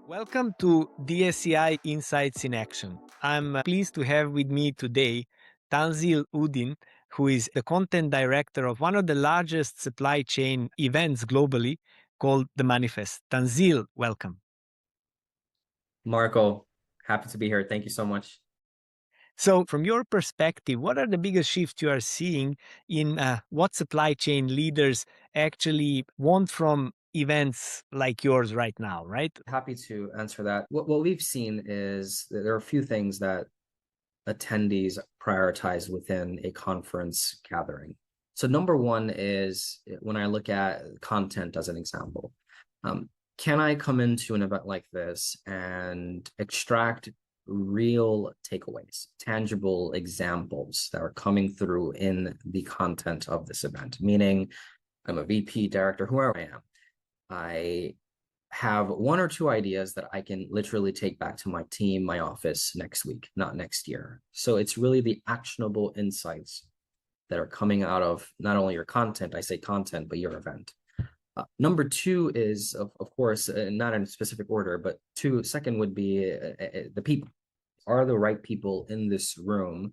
Welcome to DSCI Insights in Action. I'm pleased to have with me today Tanzil Uddin, who is the content director of one of the largest supply chain events globally called The Manifest. Tanzil, welcome. Marko, happy to be here. Thank you so much. So, from your perspective, what are the biggest shifts you are seeing in what supply chain leaders actually want from events like yours right now, right? Happy to answer that. What we've seen is that there are a few things that attendees prioritize within a conference gathering. So number one is when I look at content as an example, can I come into an event like this and extract real takeaways, tangible examples that are coming through in the content of this event? Meaning, I'm a VP, director, whoever I am. I have one or two ideas that I can literally take back to my team, my office next week, not next year. So it's really the actionable insights that are coming out of not only your content, I say content, but your event. Number two is, of course, not in specific order, but second would be the people. Are the right people in this room?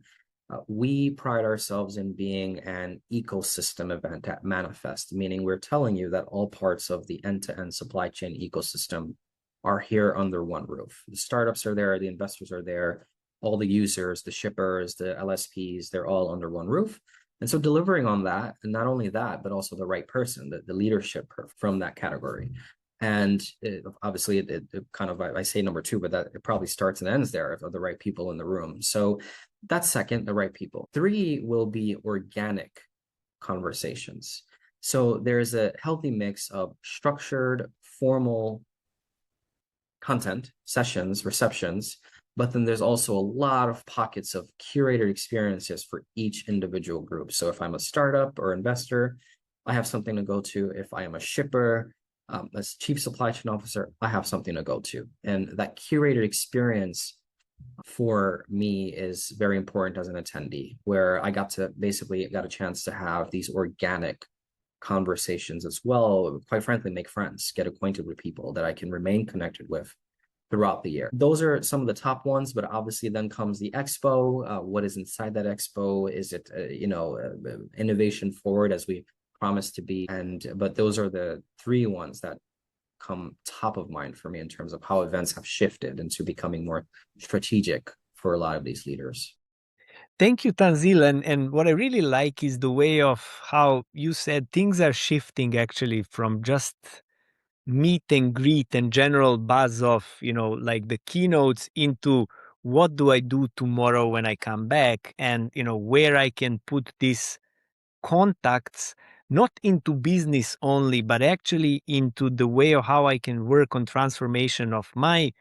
We pride ourselves in being an ecosystem event at Manifest, meaning we're telling you that all parts of the end-to-end supply chain ecosystem are here under one roof. The startups are there, the investors are there, all the users, the shippers, the LSPs, they're all under one roof. And so delivering on that, and not only that, but also the right person, the leadership from that category. And obviously, it kind of, I say number two, but that it probably starts and ends there of the right people in the room. So that's second, the right people. Three will be organic conversations. So there's a healthy mix of structured, formal content, sessions, receptions, but then there's also a lot of pockets of curated experiences for each individual group. So if I'm a startup or investor, I have something to go to. If I am a shipper, as chief supply chain officer, I have something to go to. And that curated experience for me is very important as an attendee, where I got a chance to have these organic conversations as well. Quite frankly, make friends, get acquainted with people that I can remain connected with throughout the year. Those are some of the top ones, but obviously then comes the expo. What is inside that expo? Is it, innovation forward as we promise to be? But those are the three ones that come top of mind for me in terms of how events have shifted into becoming more strategic for a lot of these leaders. Thank you, Tanzil. And what I really like is the way of how you said things are shifting actually from just meet and greet and general buzz of, like the keynotes into what do I do tomorrow when I come back and, where I can put these contacts, not into business only, but actually into the way of how I can work on transformation of my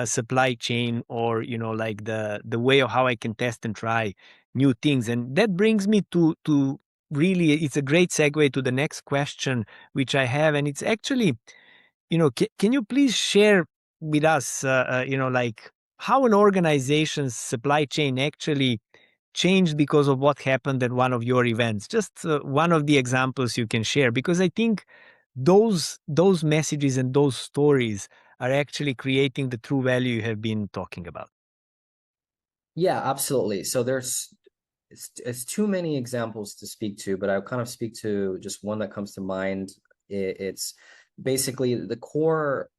supply chain, or like the way of how I can test and try new things. And that brings me to really, it's a great segue to the next question which I have, and it's actually, can you please share with us, like how an organization's supply chain actually changed because of what happened at one of your events? Just one of the examples you can share, because I think those messages and those stories are actually creating the true value you have been talking about. Yeah, absolutely. So it's too many examples to speak to, but I'll kind of speak to just one that comes to mind. It's basically the core,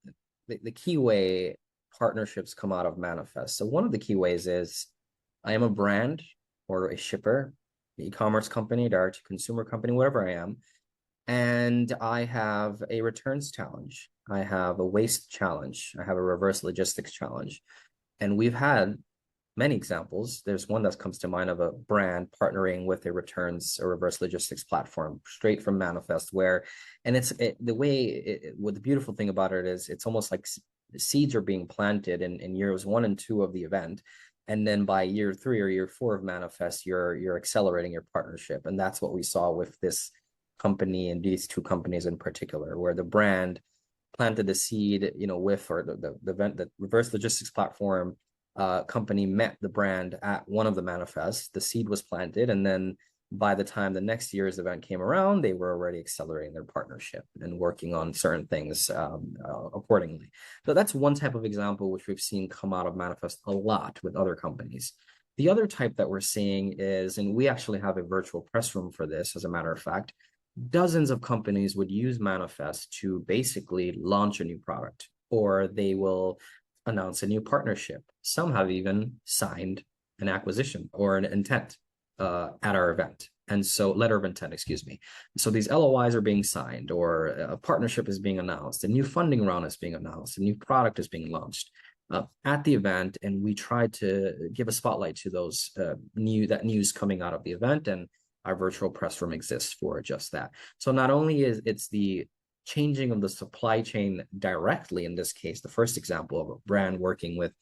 the key way partnerships come out of Manifest. So one of the key ways is I am a brand or a shipper, e-commerce company, direct to consumer company, whatever I am, and I have a returns challenge. I have a waste challenge. I have a reverse logistics challenge. And we've had many examples. There's one that comes to mind of a brand partnering with a returns or reverse logistics platform straight from Manifest, what the beautiful thing about it is it's almost like the seeds are being planted in years 1 and 2 of the event. And then by year 3 or year 4 of Manifest, you're accelerating your partnership. And that's what we saw with this company and these two companies in particular, where the brand planted the seed, the reverse logistics platform company met the brand at one of the manifests. The seed was planted, and then by the time the next year's event came around, they were already accelerating their partnership and working on certain things accordingly. So that's one type of example which we've seen come out of Manifest a lot with other companies. The other type that we're seeing is, and we actually have a virtual press room for this, as a matter of fact, dozens of companies would use Manifest to basically launch a new product, or they will announce a new partnership. Some have even signed an acquisition or an intent at our event. And so, letter of intent, excuse me. So these LOIs are being signed, or a partnership is being announced, a new funding round is being announced, a new product is being launched at the event. And we try to give a spotlight to those news coming out of the event. And our virtual press room exists for just that. So not only is it's the changing of the supply chain directly, in this case, the first example of a brand working with,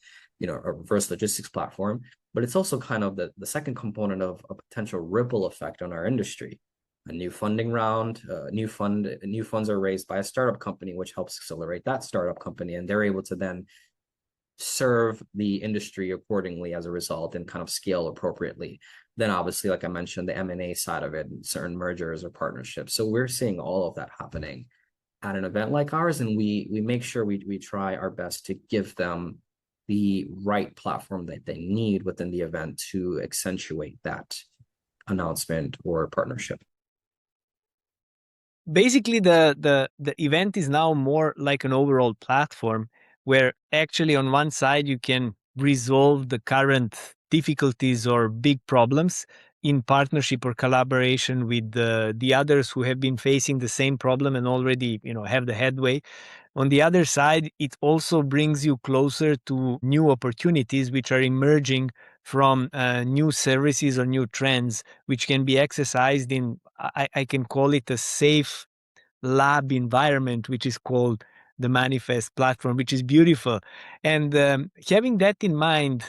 a reverse logistics platform, but it's also kind of the second component of a potential ripple effect on our industry. A new funding round, new funds are raised by a startup company, which helps accelerate that startup company, and they're able to then serve the industry accordingly as a result and kind of scale appropriately. Then obviously, like I mentioned, the M&A side of it, certain mergers or partnerships. So we're seeing all of that happening at an event like ours, and we make sure we try our best to give them the right platform that they need within the event to accentuate that announcement or partnership. Basically, the event is now more like an overall platform where actually on one side you can resolve the current difficulties or big problems in partnership or collaboration with the others who have been facing the same problem and already have the headway. On the other side, it also brings you closer to new opportunities which are emerging from new services or new trends, which can be exercised in, I can call it a safe lab environment, which is called the Manifest platform, which is beautiful. And having that in mind,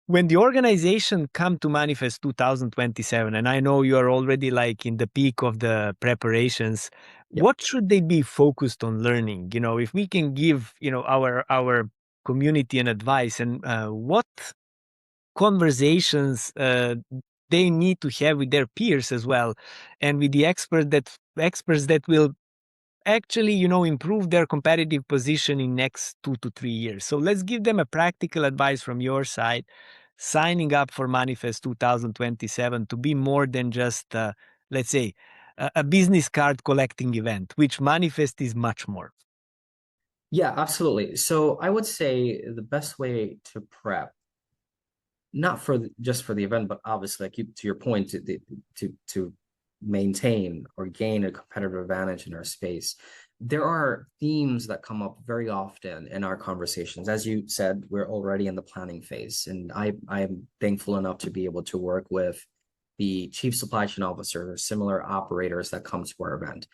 when the organization come to Manifest 2027, and I know you are already like in the peak of the preparations, Yep. what should they be focused on learning? If we can give, our community an advice, and what conversations they need to have with their peers as well, and with the experts that will actually improve their competitive position in next 2 to 3 years. So let's give them a practical advice from your side, signing up for Manifest 2027 to be more than just let's say a business card collecting event, which Manifest is much more. Yeah, absolutely. So I would say the best way to prep, not just for the event, but obviously, like to your point, to maintain or gain a competitive advantage in our space, there are themes that come up very often in our conversations. As you said, we're already in the planning phase, and I'm thankful enough to be able to work with the chief supply chain officer, similar operators that come to our event.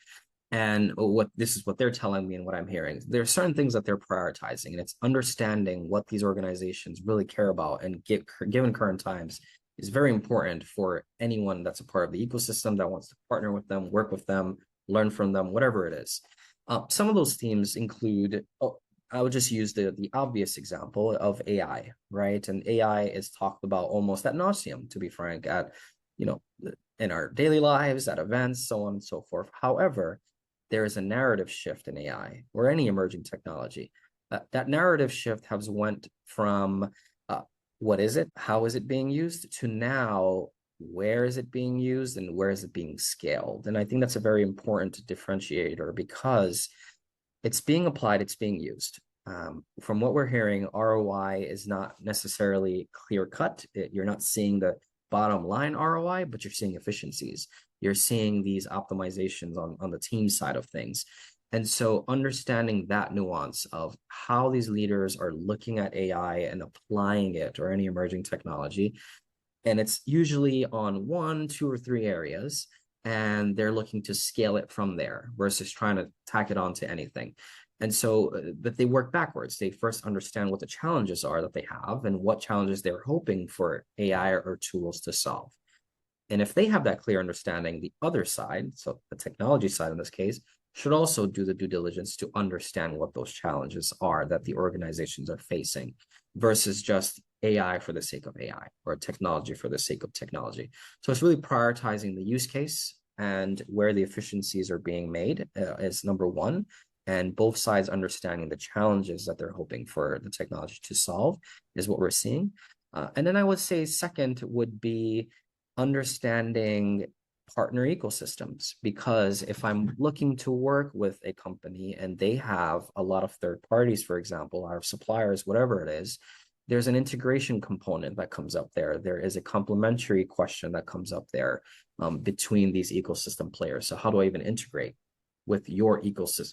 And this is what they're telling me and what I'm hearing. There are certain things that they're prioritizing, and it's understanding what these organizations really care about. And given current times, is very important for anyone that's a part of the ecosystem that wants to partner with them, work with them, learn from them, whatever it is. Some of those themes include, I would just use the obvious example of AI, right? And AI is talked about almost ad nauseum, to be frank, in our daily lives, at events, so on and so forth. However, there is a narrative shift in AI or any emerging technology. That narrative shift has went from what is it, how is it being used, to now where is it being used and where is it being scaled. And I think that's a very important differentiator, because it's being applied, it's being used. From what we're hearing, ROI is not necessarily clear cut. You're not seeing the bottom line ROI, but you're seeing efficiencies. You're seeing these optimizations on the team side of things. And so understanding that nuance of how these leaders are looking at AI and applying it, or any emerging technology, and it's usually on 1, 2, or 3 areas, and they're looking to scale it from there versus trying to tack it on to anything. And so, but they work backwards. They first understand what the challenges are that they have and what challenges they're hoping for AI or tools to solve. And if they have that clear understanding, the other side, so the technology side in this case, should also do the due diligence to understand what those challenges are that the organizations are facing, versus just AI for the sake of AI or technology for the sake of technology. So it's really prioritizing the use case and where the efficiencies are being made is number one, and both sides understanding the challenges that they're hoping for the technology to solve is what we're seeing. And then I would say second would be understanding partner ecosystems, because if I'm looking to work with a company and they have a lot of third parties, for example, our suppliers, whatever it is, there's an integration component that comes up there. There is a complementary question that comes up there between these ecosystem players. So how do I even integrate with your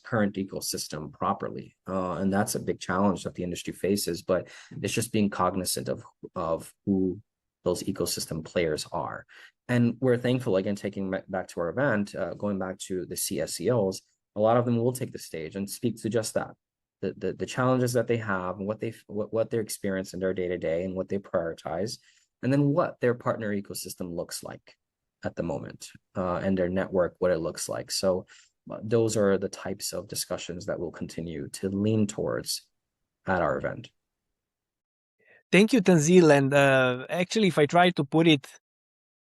current ecosystem properly? And that's a big challenge that the industry faces, but it's just being cognizant of who those ecosystem players are. And we're thankful, again, taking back to our event, going back to the CSEOs, a lot of them will take the stage and speak to just that, the challenges that they have and what they experience in their day-to-day and what they prioritize, and then what their partner ecosystem looks like at the moment, and their network, what it looks like. So those are the types of discussions that we'll continue to lean towards at our event. Thank you, Tanzil. And actually, if I try to put it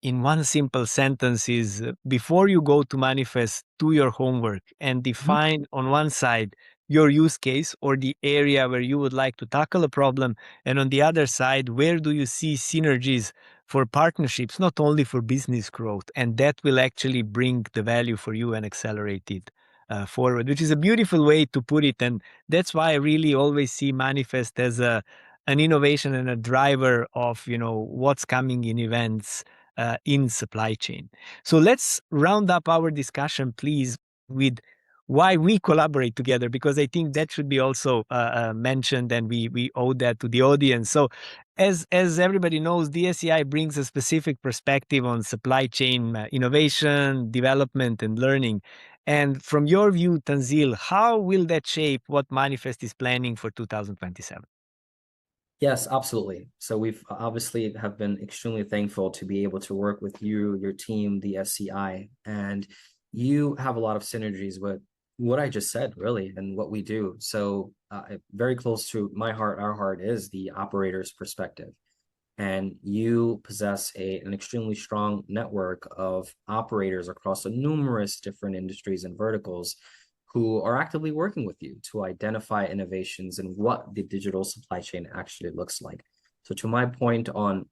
in one simple sentence, is before you go to manifest, do your homework and define on one side your use case or the area where you would like to tackle a problem, and on the other side, where do you see synergies for partnerships, not only for business growth, and that will actually bring the value for you and accelerate it forward, which is a beautiful way to put it. And that's why I really always see manifest as an innovation and a driver of what's coming in events in supply chain. So let's round up our discussion, please, with why we collaborate together, because I think that should be also mentioned, and we owe that to the audience. So as everybody knows, DSCI brings a specific perspective on supply chain innovation, development, and learning. And from your view, Tanzil, how will that shape what Manifest is planning for 2027? Yes, absolutely. So we've obviously have been extremely thankful to be able to work with you, your team, the SCI, and you have a lot of synergies with what I just said, really, and what we do. So very close to my heart, our heart is the operator's perspective. And you possess an extremely strong network of operators across numerous different industries and verticals who are actively working with you to identify innovations and what the digital supply chain actually looks like. So to my point on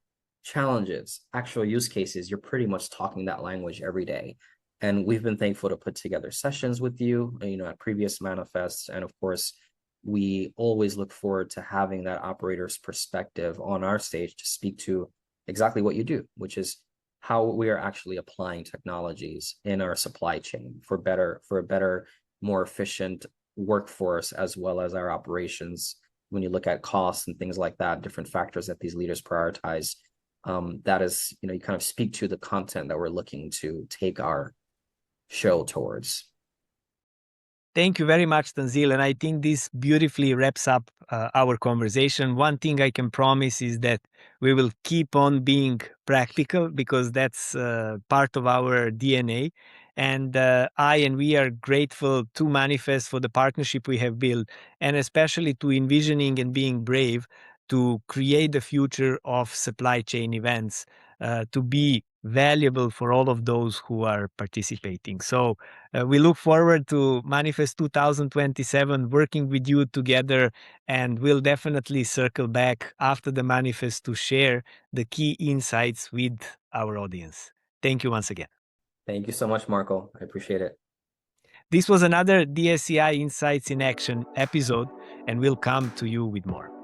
challenges, actual use cases, you're pretty much talking that language every day. And we've been thankful to put together sessions with you, at previous manifests. And of course, we always look forward to having that operator's perspective on our stage to speak to exactly what you do, which is how we are actually applying technologies in our supply chain for a better, more efficient workforce, as well as our operations. When you look at costs and things like that, different factors that these leaders prioritize, that is, you kind of speak to the content that we're looking to take our show towards. Thank you very much, Tanzil. And I think this beautifully wraps up our conversation. One thing I can promise is that we will keep on being practical, because that's part of our DNA. And we are grateful to Manifest for the partnership we have built, and especially to envisioning and being brave to create the future of supply chain events to be valuable for all of those who are participating. So we look forward to Manifest 2027 working with you together, and we'll definitely circle back after the Manifest to share the key insights with our audience. Thank you once again. Thank you so much, Marko. I appreciate it. This was another DSCI Insights in Action episode, and we'll come to you with more.